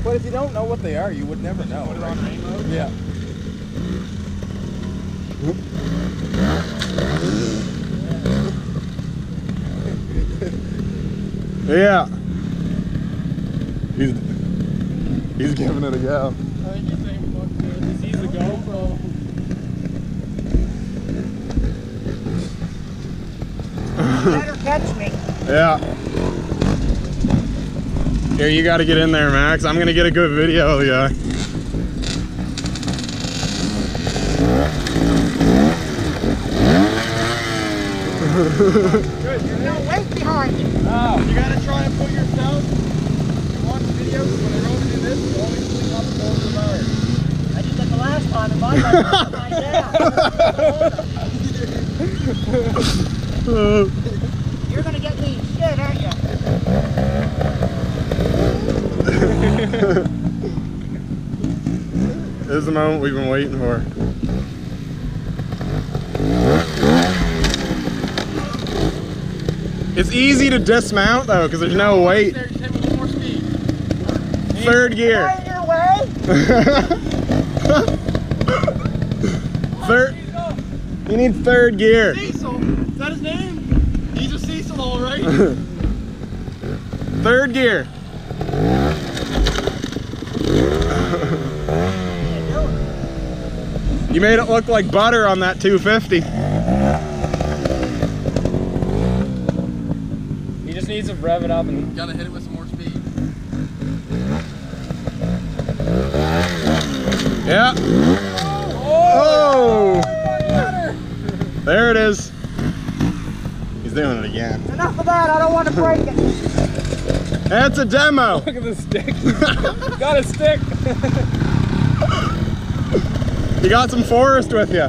But if you don't know what they are, you would never know. Put it on rain mode? Yeah. Yeah. He's giving it a go. I think he's saying fuck this. He sees the GoPro. You better catch me. Yeah. Here, you gotta get in there, Max. I'm gonna get a good video of you. Good, you're no weight behind you. Oh, you gotta try and put yourself. You watch videos when they're over do this, you always swing up and over the bar. I did that the last time and my leg was upside down. You're gonna get me shit, aren't you? This is the moment we've been waiting for. It's easy to dismount though, because there's no weight. Third gear. Am I in your way? Third. You need third gear. Cecil, is that his name? He's a Cecil, all right. Third gear. You made it look like butter on that 250. He just needs to rev it up and gotta hit it with some more speed. Yeah. Oh! There it is. He's doing it again. Enough of that, I don't want to break it. That's a demo. Look at the stick. Got a stick. You got some forest with you.